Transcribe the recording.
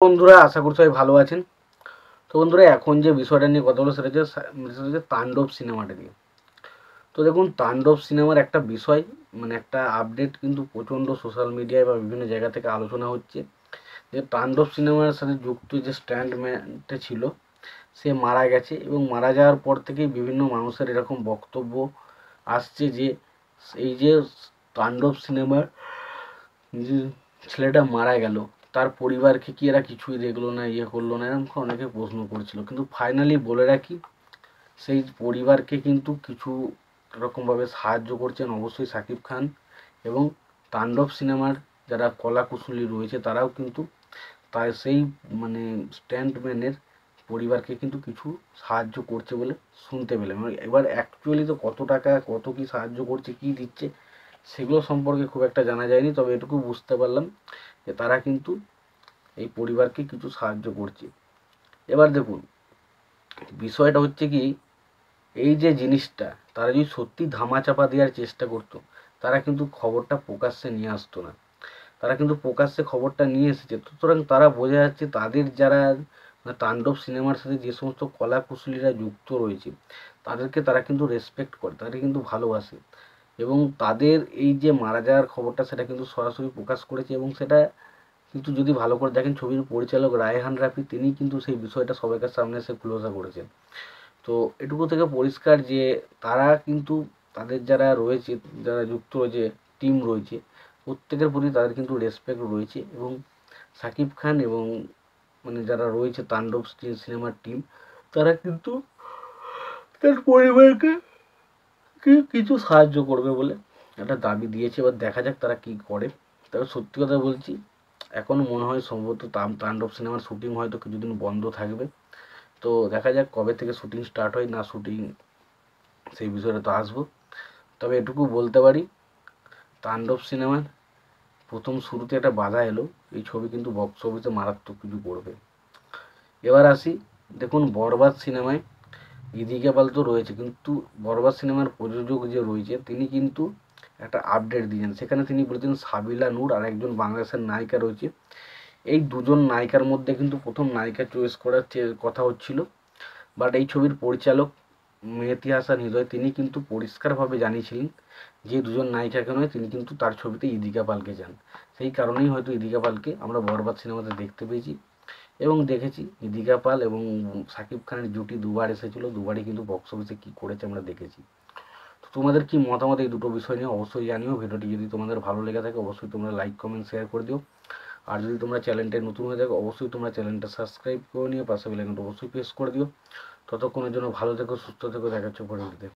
বন্ধুরা, আশা করি সবাই ভালো আছেন। তো বন্ধুরা, এখন যে বিষয়টা নিয়ে কথা বলো সেটা হচ্ছে তাণ্ডব সিনেমাটা নিয়ে। তো দেখুন, তাণ্ডব সিনেমার একটা বিষয়, মানে একটা আপডেট কিন্তু প্রচণ্ড সোশ্যাল মিডিয়ায় বা বিভিন্ন জায়গা থেকে আলোচনা হচ্ছে যে তাণ্ডব সিনেমার সাথে যুক্ত যে স্ট্যান্টম্যানটা ছিল সে মারা গেছে, এবং মারা যাওয়ার পর থেকেই বিভিন্ন মানুষের এরকম বক্তব্য আসছে যে এই যে তাণ্ডব সিনেমার যে ছেলেটা মারা গেল, তার পরিবারকে কি এরা কিছুই দেখলো না, ইয়ে করলো না, এরকম অনেকে প্রশ্ন করছিল। কিন্তু ফাইনালি বলে রাখি, সেই পরিবারকে কিন্তু কিছু রকমভাবে সাহায্য করছেন অবশ্যই শাকিব খান, এবং তাণ্ডব সিনেমার যারা কলাকুশলী রয়েছে তারাও কিন্তু তাই সেই মানে স্ট্যান্টম্যানের পরিবারকে কিন্তু কিছু সাহায্য করছে বলে শুনতে পেলাম। এবার অ্যাকচুয়ালি তো কত টাকা, কত কি সাহায্য করছে, কি দিচ্ছে, সেগুলো সম্পর্কে খুব একটা জানা যায়নি। তবে এটুকু বুঝতে পারলাম যে তারা কিন্তু এই পরিবারকে কিছু সাহায্য করছে। এবার দেখুন, বিষয়টা হচ্ছে কি, এই যে জিনিসটা তারা যদি সত্যি ধামাচাপা দেওয়ার চেষ্টা করতো, তারা কিন্তু খবরটা প্রকাশ্যে নিয়ে আসতো না। তারা কিন্তু প্রকাশ্যে খবরটা নিয়ে এসেছে, সুতরাং তারা বোঝা যাচ্ছে তাদের যারা তাণ্ডব সিনেমার সাথে যে সমস্ত কলা কুশলীরা যুক্ত রয়েছে তাদেরকে তারা কিন্তু রেসপেক্ট করে, তাদের কিন্তু ভালোবাসে, এবং তাদের এই যে মারা যাওয়ার খবরটা সেটা কিন্তু সরাসরি প্রকাশ করেছে। এবং সেটা কিন্তু যদি ভালো করে দেখেন, ছবির পরিচালক রায়হান রাফি তিনি কিন্তু সেই বিষয়টা সবাইকার সামনে এসে খুলাসা করেছেন। তো এটুকু থেকে পরিষ্কার যে তারা কিন্তু তাদের যারা রয়েছে, যারা যুক্ত রয়েছে, টিম রয়েছে, প্রত্যেকের প্রতি তাদের কিন্তু রেসপেক্ট রয়েছে। এবং শাকিব খান এবং মানে যারা রয়েছে তাণ্ডব সিনেমার টিম, তারা কিন্তু তার পরিবারকে কিছু সাহায্য করবে বলে একটা দাবি দিয়েছে। এবার দেখা যাক তারা কি করে। তবে সত্যি কথা বলছি, এখনও মনে হয় সম্ভবত তাণ্ডব সিনেমার শুটিং হয়তো কিছুদিন বন্ধ থাকবে। তো দেখা যাক কবে থেকে শুটিং স্টার্ট হয় না শুটিং, সেই বিষয়টা তো আসবো। তবে এটুকু বলতে পারি, তাণ্ডব সিনেমার প্রথম শুরুতে একটা বাধা এলো, এই ছবি কিন্তু বক্স অফিসে মারাত্মক কিছু করবে। এবার আসি, দেখুন বরবাদ সিনেমায় ইদিকা পাল তো রয়েছে, কিন্তু বরবাদ সিনেমার প্রযোজক যে রয়েছে তিনি কিন্তু একটা আপডেট দিয়েছেন। সেখানে তিনি বলেছেন সাবিলা নূর আর একজন বাংলাদেশের নায়িকা রয়েছে, এই দুজন নায়িকার মধ্যে কিন্তু প্রথম নায়িকা চয়েস করার কথা হচ্ছিল। বাট এই ছবির পরিচালক মেহেদী হাসান হৃদয় তিনি কিন্তু পরিষ্কারভাবে জানিয়েছিলেন যে দুজন নায়িকাকে নয়, তিনি কিন্তু তার ছবিতে ইদিকা পালকে চান। সেই কারণেই হয়তো ইদিকা পালকে আমরা বরবাদ সিনেমাতে দেখতে পেয়েছি এবং দেখেছি। ইদিকা পাল এবং শাকিব খানের জুটি দুবার এসেছিল, দুবারই কিন্তু বক্স অফিসে কী করেছে আমরা দেখেছি। তো তোমাদের কি মতামত এই দুটো বিষয় নিয়ে অবশ্যই জানিও। ভিডিওটি যদি তোমাদের ভালো লেগে থাকে অবশ্যই তোমরা লাইক কমেন্ট শেয়ার করে দিও। আর যদি তোমরা চ্যানেলটায় নতুন হয়ে থাকো অবশ্যই তোমরা চ্যানেলটা সাবস্ক্রাইব করে নিও, পাশে বেল আইকনটা অবশ্যই প্রেস করে দিও। ততক্ষণের জন্য ভালো থেকো, সুস্থ থেকো, দেখা হচ্ছে পরবর্তীতে।